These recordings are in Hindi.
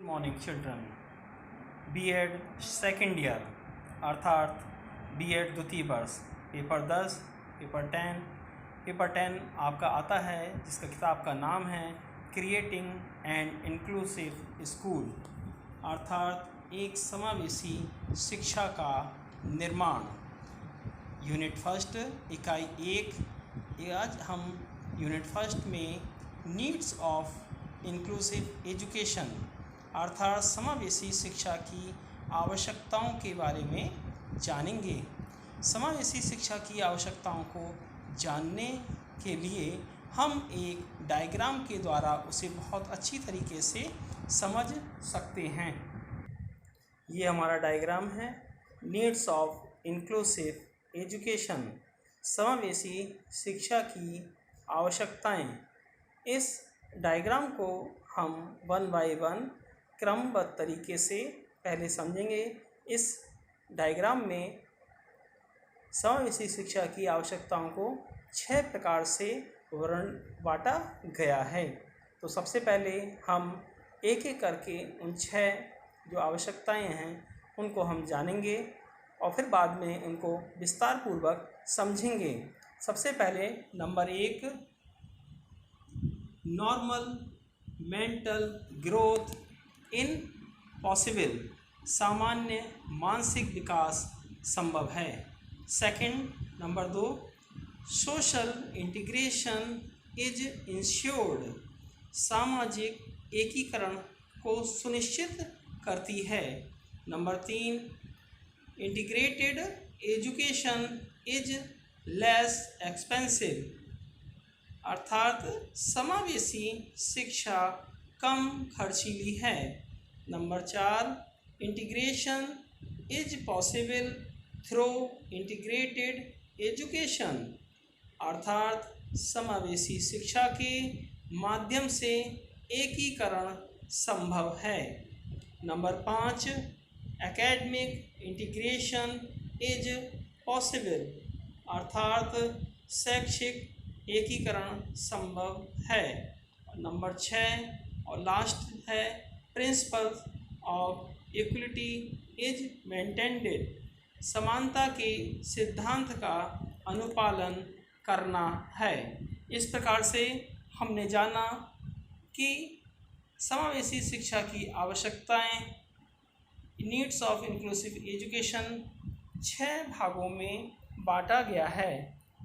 Good morning children. BEd second year अर्थात बीएड द्वितीय वर्ष पेपर 10 पेपर 10 आपका आता है, जिसका किताब का नाम है क्रिएटिंग एंड इंक्लूसिव स्कूल अर्थात एक समावेशी शिक्षा का निर्माण। यूनिट फर्स्ट इकाई 1। आज हम यूनिट फर्स्ट में नीड्स ऑफ इंक्लूसिव एजुकेशन अर्थात समावेशी शिक्षा की आवश्यकताओं के बारे में जानेंगे। समावेशी शिक्षा की आवश्यकताओं को जानने के लिए हम एक डायग्राम के द्वारा उसे बहुत अच्छी तरीके से समझ सकते हैं। ये हमारा डायग्राम है, नीड्स ऑफ इंक्लूसिव एजुकेशन, समावेशी शिक्षा की आवश्यकताएं। इस डायग्राम को हम वन बाय वन क्रमबद्ध तरीके से पहले समझेंगे। इस डायग्राम में समावेशी शिक्षा की आवश्यकताओं को 6 प्रकार से बांटा गया है। तो सबसे पहले हम एक एक करके उन 6 जो आवश्यकताएं हैं उनको हम जानेंगे और फिर बाद में उनको विस्तार पूर्वक समझेंगे। सबसे पहले number 1, normal mental growth in possible, सामान्य मानसिक विकास संभव है। Second, number 2, social integration is insured, सामाजिक एकीकरण को सुनिश्चित करती है। Number 3, integrated education is less expensive, अर्थात समावेशी शिक्षा कम खर्चीली है। Number 4, integration is possible through integrated education, अर्थात समावेशी शिक्षा के माध्यम से एकीकरण संभव है। Number 5, academic integration is possible, अर्थात शैक्षिक एकीकरण संभव है। नंबर 6 और लास्ट है, principle of equality is maintained, समानता के सिद्धांत का अनुपालन करना है। इस प्रकार से हमने जाना कि समावेशी शिक्षा की आवश्यकताएं, नीड्स ऑफ इंक्लूसिव एजुकेशन 6 भागों में बांटा गया है।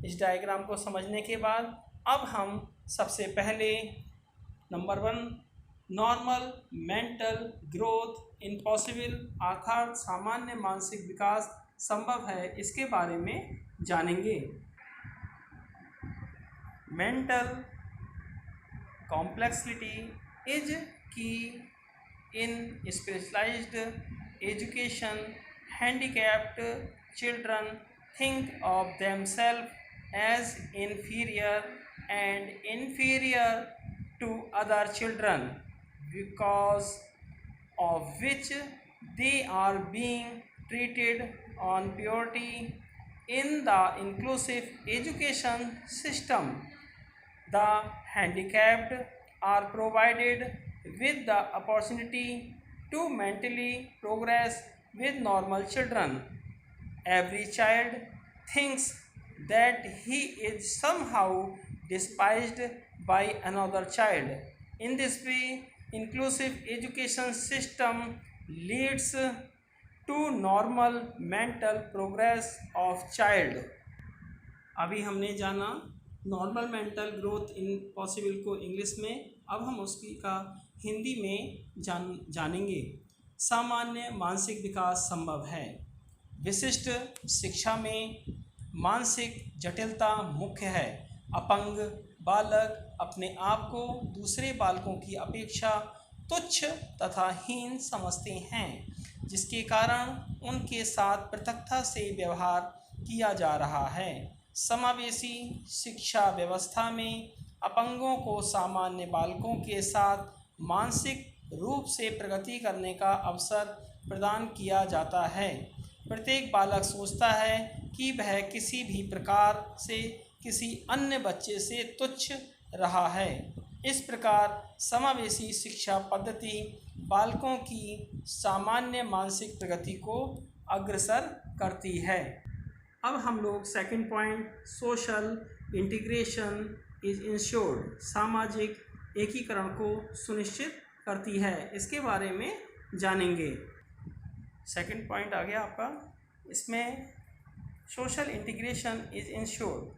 इस डायग्राम को समझने के बाद अब हम सबसे पहले number 1, normal mental growth in possible, अर्थात सामान्य मानसिक विकास संभव है, इसके बारे में जानेंगे। Mental complexity is key in specialised education, handicapped children think of themselves as inferior to other children, because of which they are being treated unfairly in the inclusive education system. The handicapped are provided with the opportunity to mentally progress with normal children. Every child thinks that he is somehow despised by another child. In this way, inclusive education system leads to normal mental progress of child. अभी हमने जाना normal mental growth in possible को इंग्लिश में, अब हम उसकी का हिंदी में जानेंगे। सामान्य मानसिक विकास संभव है। विशिष्ट शिक्षा में मानसिक जटिलता मुख्य है। अपंग बालक अपने आप को दूसरे बालकों की अपेक्षा तुच्छ तथा हीन समझते हैं, जिसके कारण उनके साथ पृथकता से व्यवहार किया जा रहा है। समावेशी शिक्षा व्यवस्था में अपंगों को सामान्य बालकों के साथ मानसिक रूप से प्रगति करने का अवसर प्रदान किया जाता है। प्रत्येक बालक सोचता है कि वह किसी भी प्रकार से किसी अन्य बच्चे से तुच्छ रहा है। इस प्रकार समावेशी शिक्षा पद्धति बालकों की सामान्य मानसिक प्रगति को अग्रसर करती है। अब हम लोग second point, social integration is insured, सामाजिक एकीकरण को सुनिश्चित करती है, इसके बारे में जानेंगे। सेकंड पॉइंट आ गया आपका, इसमें social integration is insured.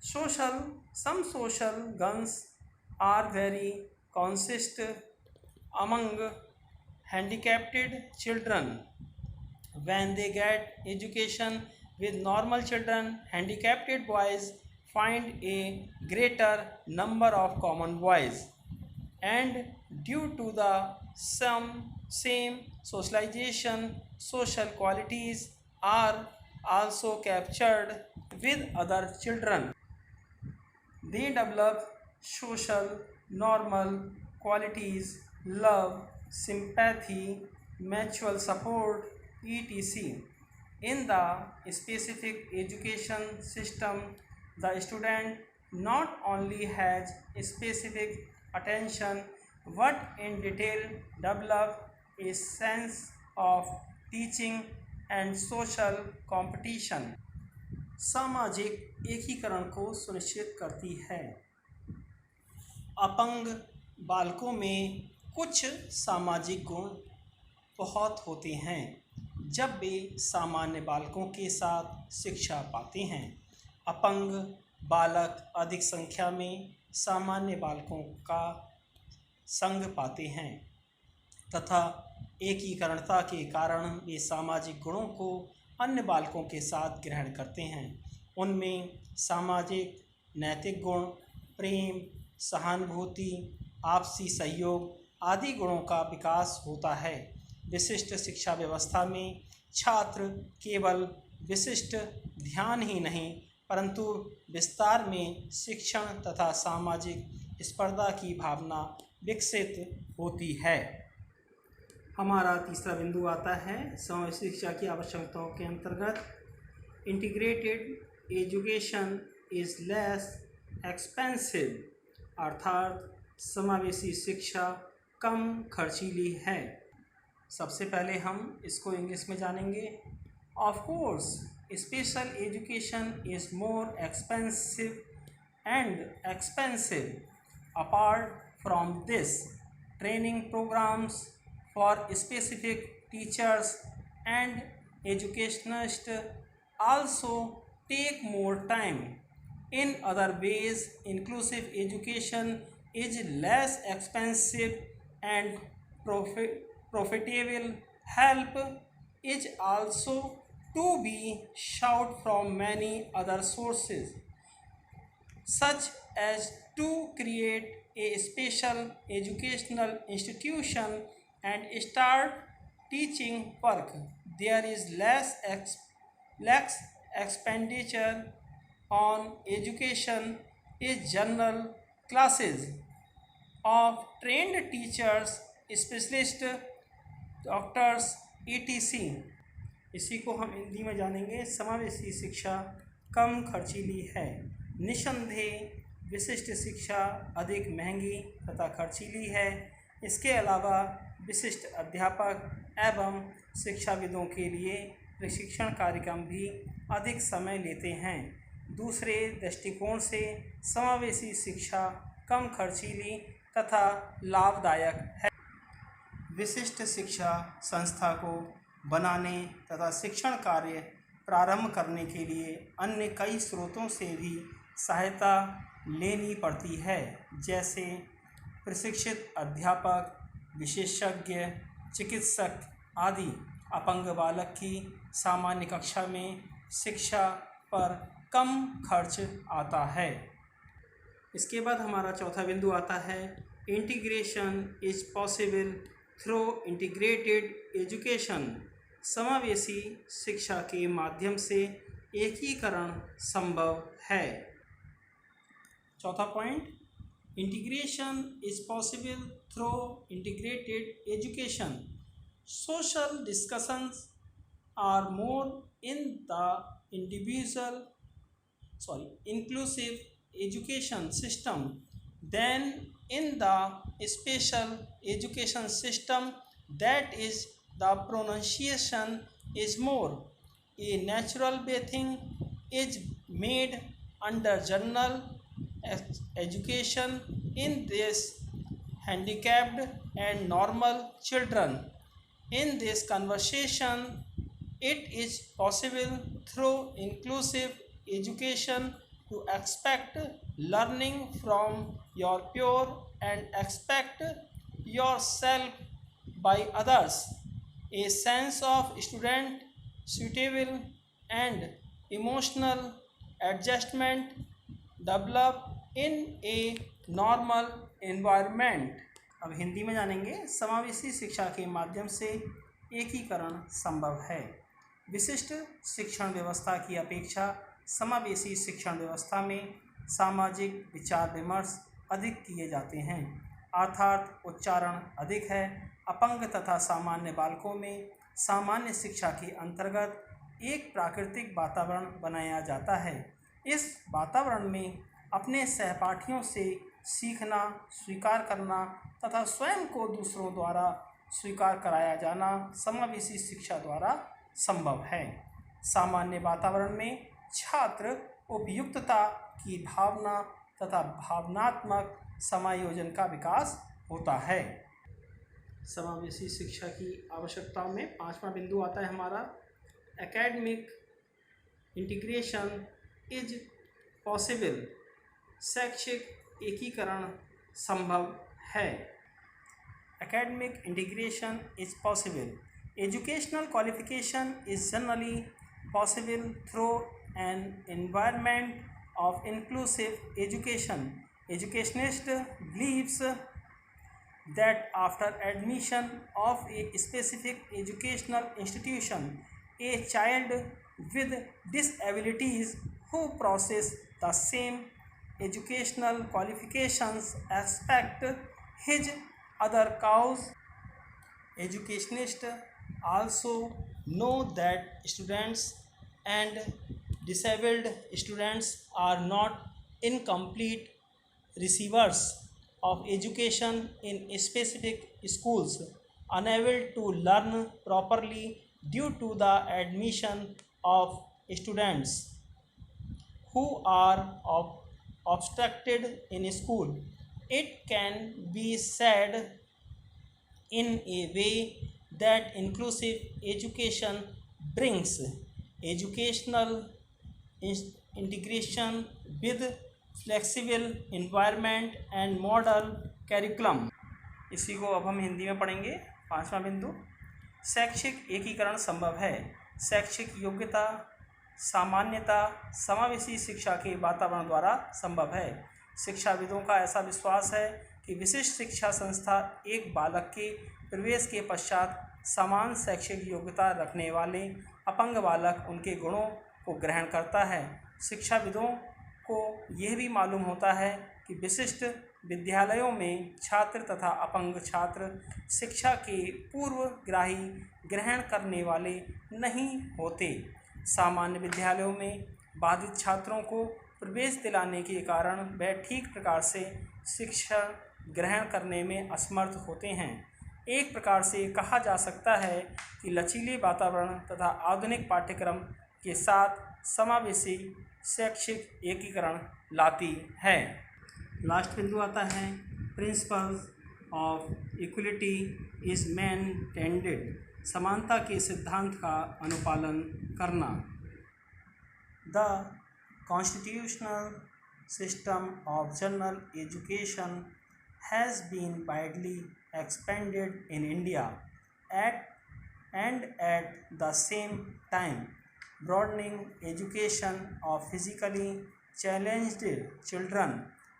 Some social guns are very consist among handicapped children. When they get education with normal children, handicapped boys find a greater number of common boys, and due to the same socialization, social qualities are also captured with other children. They develop social normal qualities, love, sympathy, mutual support, etc. In the specific education system, the student not only has specific attention but in detail develop a sense of teaching and social competition. सामाजिक एकीकरण को सुनिश्चित करती है। अपंग बालकों में कुछ सामाजिक गुण बहुत होते हैं। जब वे सामान्य बालकों के साथ शिक्षा पाते हैं, अपंग बालक अधिक संख्या में सामान्य बालकों का संग पाते हैं तथा एकीकरणता के कारण वे सामाजिक गुणों को अन्य बालकों के साथ ग्रहण करते हैं। उनमें सामाजिक नैतिक गुण, प्रेम, सहानुभूति, आपसी सहयोग आदि गुणों का विकास होता है। विशिष्ट शिक्षा व्यवस्था में छात्र केवल विशिष्ट ध्यान ही नहीं परंतु विस्तार में शिक्षण तथा सामाजिक स्पर्धा की भावना विकसित होती है। हमारा तीसरा बिंदु आता है समावेशी शिक्षा की आवश्यकताओं के अंतर्गत, integrated education is less expensive, अर्थात समावेशी शिक्षा कम खर्चीली है। सबसे पहले हम इसको इंग्लिश में जानेंगे। Of course special education is more expensive and expensive. Apart from this, training programmes for specific teachers and educationists also take more time. In other ways, inclusive education is less expensive and profitable. Help is also to be sought from many other sources, such as to create a special educational institution and start teaching work. There is less expenditure on education is general classes of trained teachers, specialist doctors etc. इसी को हम हिंदी में जानेंगे। समावेशी शिक्षा कम खर्चीली है। निसंदेह विशिष्ट शिक्षा अधिक महंगी तथा खर्चीली है। इसके अलावा विशिष्ट अध्यापक एवं शिक्षाविदों के लिए प्रशिक्षण कार्यक्रम भी अधिक समय लेते हैं। दूसरे दृष्टिकोण से समावेशी शिक्षा कम खर्चीली तथा लाभदायक है। विशिष्ट शिक्षा संस्था को बनाने तथा शिक्षण कार्य प्रारंभ करने के लिए अन्य कई स्रोतों से भी सहायता लेनी पड़ती है, जैसे प्रशिक्षित अध्यापक, विशेषज्ञ, चिकित्सक आदि। अपंग बालक की सामान्य कक्षा में शिक्षा पर कम खर्च आता है। इसके बाद हमारा चौथा बिंदु आता है, integration is possible through integrated education. समावेशी शिक्षा के माध्यम से एकीकरण संभव है। चौथा point, integration is possible through integrated education. Social discussions are more in the inclusive education system than in the special education system that is, the pronunciation is more. A natural bathing is made under general education in this handicapped and normal children. In this conversation, it is possible through inclusive education to expect learning from your peer and expect yourself by others. A sense of student suitable and emotional adjustment develop in a normal environment. अब हिंदी में जानेंगे। समावेशी शिक्षा के माध्यम से एकीकरण संभव है। विशिष्ट शिक्षण व्यवस्था की अपेक्षा समावेशी शिक्षण व्यवस्था में सामाजिक विचार विमर्श अधिक किए जाते हैं, अर्थात उच्चारण अधिक है। अपंग तथा सामान्य बालकों में सामान्य शिक्षा के अंतर्गत एक प्राकृतिक वातावरण बनाया जाता है। इस वातावरण में अपने सहपाठियों से सीखना, स्वीकार करना तथा स्वयं को दूसरों द्वारा स्वीकार कराया जाना समावेशी शिक्षा द्वारा संभव है। सामान्य वातावरण में छात्र उपयुक्तता की भावना तथा भावनात्मक समायोजन का विकास होता है। समावेशी शिक्षा की आवश्यकताओं में पांचवा बिंदु आता है हमारा, एकेडमिक इंटीग्रेशन इज पॉसिबल। शैक्षिक एकीकरण संभव है। Academic integration is possible. Educational qualification is generally possible through an environment of inclusive education. Educationist believes that after admission of a specific educational institution, a child with disabilities who possess the same educational qualifications expect his other cause. Educationists also know that students and disabled students are not incomplete receivers of education in specific schools, unable to learn properly due to the admission of students who are obstructed in school. It can be said in a way that inclusive education brings educational integration with flexible environment and model curriculum. इसी को अब हम हिंदी में पढ़ेंगे। पांचवा बिंदु, शैक्षिक एकीकरण संभव है। शैक्षिक योग्यता, सामान्यता समावेशी शिक्षा के वातावरण द्वारा संभव है। शिक्षाविदों का ऐसा विश्वास है कि विशिष्ट शिक्षा संस्था एक बालक के प्रवेश के पश्चात समान शैक्षिक योग्यता रखने वाले अपंग बालक उनके गुणों को ग्रहण करता है। शिक्षाविदों को यह भी मालूम होता है कि विशिष्ट विद्यालयों में छात्र तथा अपंग छात्र शिक्षा के पूर्वग्राही ग्रहण करने वाले नहीं होते। सामान्य विद्यालयों में बाधित छात्रों को प्रवेश दिलाने के कारण वह ठीक प्रकार से शिक्षा ग्रहण करने में असमर्थ होते हैं। एक प्रकार से कहा जा सकता है कि लचीले वातावरण तथा आधुनिक पाठ्यक्रम के साथ समावेशी शैक्षिक एकीकरण लाती है। लास्ट बिंदु आता है, principles of equality is maintained. समानता के सिद्धांत का अनुपालन करना। The constitutional system of general education has been widely expanded in India and at the same time broadening education of physically challenged children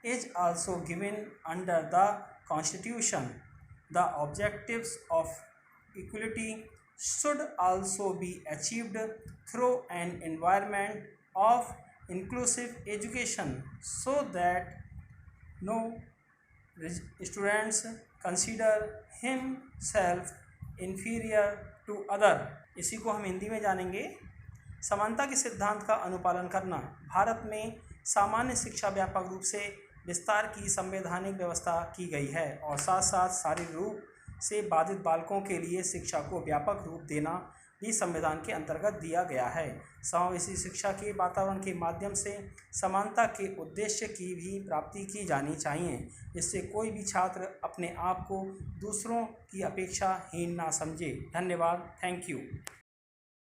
is also given under the Constitution. The objectives of equality should also be achieved through an environment of inclusive education so that no students consider himself inferior to other. इसी को हम हिंदी में जानेंगे। समानता के सिद्धांत का अनुपालन करना। भारत में सामान्य शिक्षा व्यापक रूप से विस्तार की संवैधानिक व्यवस्था की गई है और साथ साथ शारीरिक रूप से बाधित बालकों के लिए शिक्षा को व्यापक रूप देना भी संविधान के अंतर्गत दिया गया है। समावेशी शिक्षा के वातावरण के माध्यम से समानता के उद्देश्य की भी प्राप्ति की जानी चाहिए। इससे कोई भी छात्र अपने आप को दूसरों की अपेक्षा हीन ना समझे। धन्यवाद। Thank you.